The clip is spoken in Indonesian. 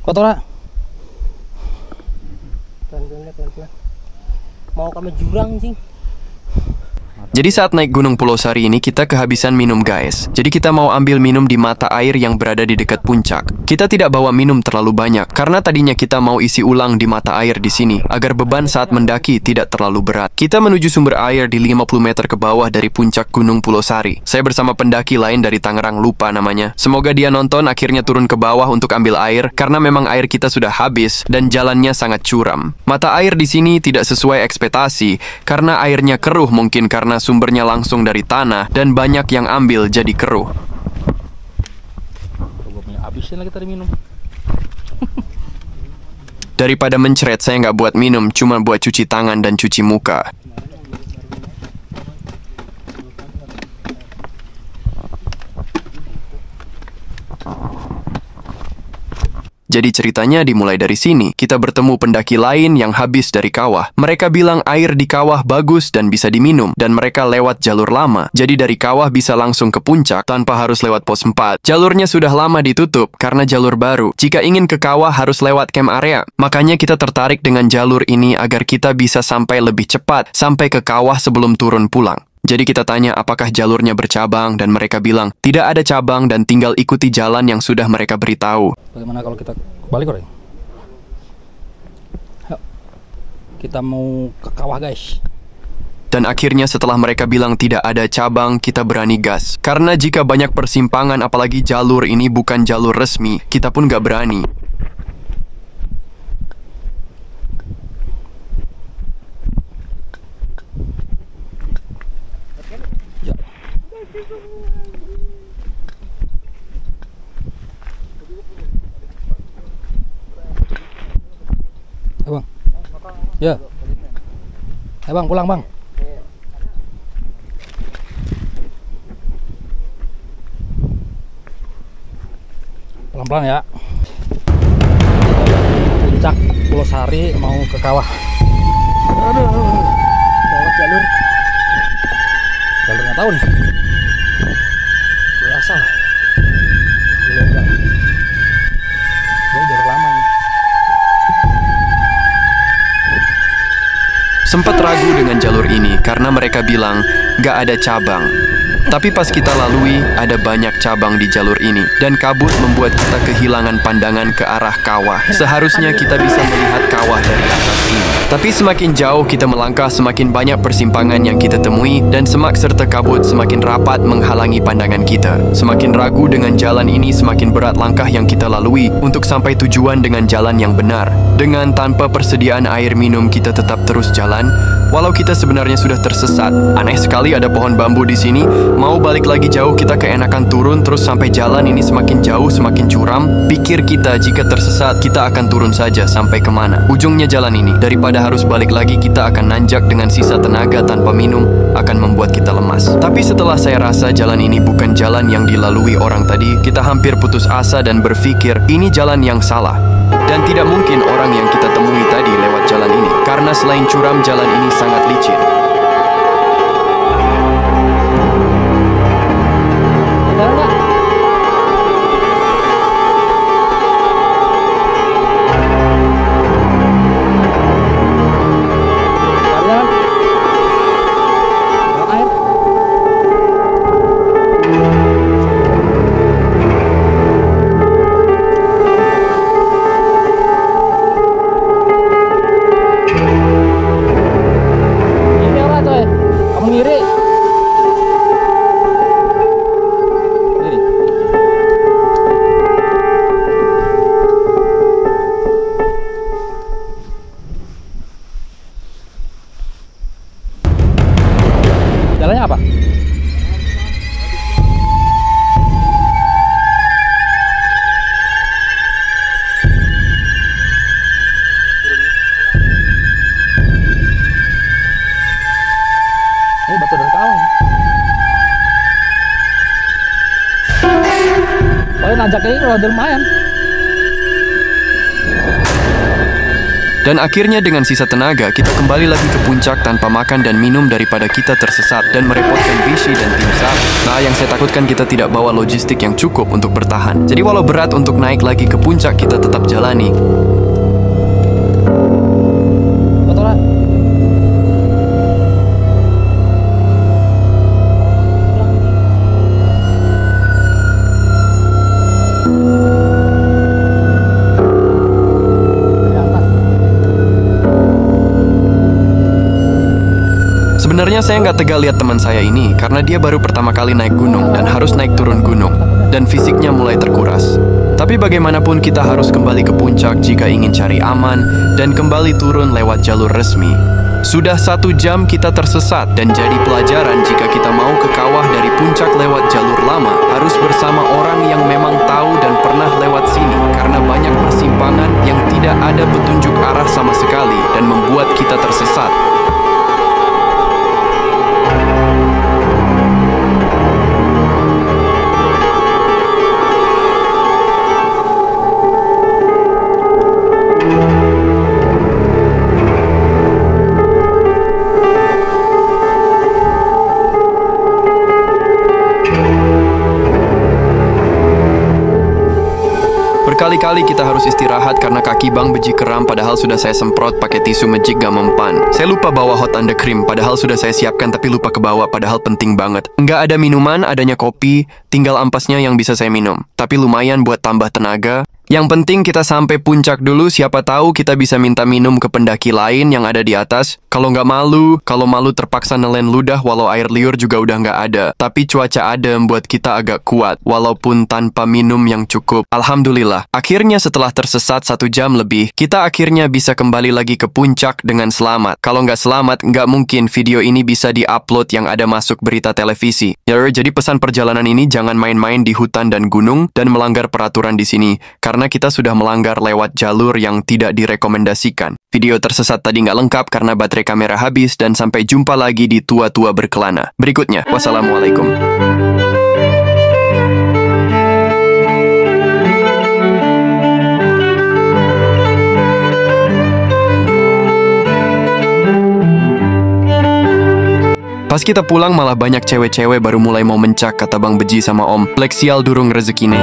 Kotoran. Pelan-pelan. Mau kami jurang sih. Jadi saat naik Gunung Pulau Sari ini kita kehabisan minum guys. Jadi kita mau ambil minum di mata air yang berada di dekat puncak. Kita tidak bawa minum terlalu banyak karena tadinya kita mau isi ulang di mata air di sini agar beban saat mendaki tidak terlalu berat. Kita menuju sumber air di 50 meter ke bawah dari puncak Gunung Pulau Sari. Saya bersama pendaki lain dari Tangerang, lupa namanya. Semoga dia nonton akhirnya turun ke bawah untuk ambil air karena memang air kita sudah habis dan jalannya sangat curam. Mata air di sini tidak sesuai ekspektasi karena airnya keruh, mungkin karena sumbernya langsung dari tanah dan banyak yang ambil jadi keruh. Habisin lagi tadi minum. Daripada mencret, saya nggak buat minum, cuma buat cuci tangan dan cuci muka. Jadi ceritanya dimulai dari sini. Kita bertemu pendaki lain yang habis dari kawah. Mereka bilang air di kawah bagus dan bisa diminum. Dan mereka lewat jalur lama. Jadi dari kawah bisa langsung ke puncak tanpa harus lewat pos 4. Jalurnya sudah lama ditutup karena jalur baru. Jika ingin ke kawah harus lewat camp area. Makanya kita tertarik dengan jalur ini agar kita bisa sampai lebih cepat. Sampai ke kawah sebelum turun pulang. Jadi kita tanya apakah jalurnya bercabang dan mereka bilang tidak ada cabang dan tinggal ikuti jalan yang sudah mereka beritahu. Bagaimana kalau kita balik orang? Kita mau ke kawah guys. Dan akhirnya setelah mereka bilang tidak ada cabang, kita berani gas. Karena jika banyak persimpangan apalagi jalur ini bukan jalur resmi, kita pun gak berani. Bang. Ya. Bang, pulang bang. Pelan-pelan ya. Puncak Pulau Sari mau ke kawah. Aduh. Lewat jalur. Jalur nggak tahu nih. Biasa lah. Jalur lama nih. Sempat ragu dengan jalur ini karena mereka bilang gak ada cabang. Tapi pas kita lalui, ada banyak cabang di jalur ini. Dan kabut membuat kita kehilangan pandangan ke arah kawah. Seharusnya kita bisa melihat kawah dari atas ini. Tapi semakin jauh kita melangkah, semakin banyak persimpangan yang kita temui. Dan semak serta kabut semakin rapat menghalangi pandangan kita. Semakin ragu dengan jalan ini, semakin berat langkah yang kita lalui untuk sampai tujuan dengan jalan yang benar. Dengan tanpa persediaan air minum, kita tetap terus jalan. Walau kita sebenarnya sudah tersesat. Aneh sekali ada pohon bambu di sini. Mau balik lagi jauh kita keenakan turun terus sampai jalan ini semakin jauh semakin curam. Pikir kita jika tersesat kita akan turun saja sampai kemana. Ujungnya jalan ini. Daripada harus balik lagi kita akan nanjak dengan sisa tenaga tanpa minum akan membuat kita lemas. Tapi setelah saya rasa jalan ini bukan jalan yang dilalui orang tadi, kita hampir putus asa dan berpikir ini jalan yang salah. Dan tidak mungkin orang yang kita temui tadi lewat jalan ini. Karena selain curam jalan ini sangat licin. Jalannya apa? Ini batu dari kawah. Soalnya nanjaknya ini udah lumayan. Dan akhirnya dengan sisa tenaga, kita kembali lagi ke puncak tanpa makan dan minum daripada kita tersesat dan merepotkan Bishi dan tim SAR. Nah, yang saya takutkan kita tidak bawa logistik yang cukup untuk bertahan. Jadi walau berat untuk naik lagi ke puncak, kita tetap jalani. Motoran. Sebenarnya saya nggak tega lihat teman saya ini karena dia baru pertama kali naik gunung dan harus naik turun gunung dan fisiknya mulai terkuras. Tapi bagaimanapun kita harus kembali ke puncak jika ingin cari aman dan kembali turun lewat jalur resmi. Sudah 1 jam kita tersesat dan jadi pelajaran jika kita mau ke kawah dari puncak lewat jalur lama harus bersama orang yang memang tahu dan pernah lewat sini karena banyak persimpangan yang tidak ada petunjuk arah sama sekali dan membuat kita tersesat. Berkali-kali kita harus istirahat karena kaki Bang Beji kram padahal sudah saya semprot pakai tisu magic gak mempan. Saya lupa bawa hot under cream padahal sudah saya siapkan tapi lupa kebawa padahal penting banget. Nggak ada minuman, adanya kopi, tinggal ampasnya yang bisa saya minum. Tapi lumayan buat tambah tenaga. Yang penting kita sampai puncak dulu, siapa tahu kita bisa minta minum ke pendaki lain yang ada di atas. Kalau malu terpaksa nelen ludah walau air liur juga udah nggak ada. Tapi cuaca adem buat kita agak kuat, walaupun tanpa minum yang cukup. Alhamdulillah, akhirnya setelah tersesat 1 jam lebih, kita akhirnya bisa kembali lagi ke puncak dengan selamat. Kalau nggak selamat, nggak mungkin video ini bisa di-upload yang ada masuk berita televisi. Jadi pesan perjalanan ini jangan main-main di hutan dan gunung dan melanggar peraturan di sini. Karena kita sudah melanggar lewat jalur yang tidak direkomendasikan. Video tersesat tadi nggak lengkap karena baterai kamera habis dan sampai jumpa lagi di Tua-Tua Berkelana. Berikutnya, wassalamualaikum. Pas kita pulang malah banyak cewek-cewek baru mulai mau mencak kata Bang Beji sama Om. Pleksial durung rezekine.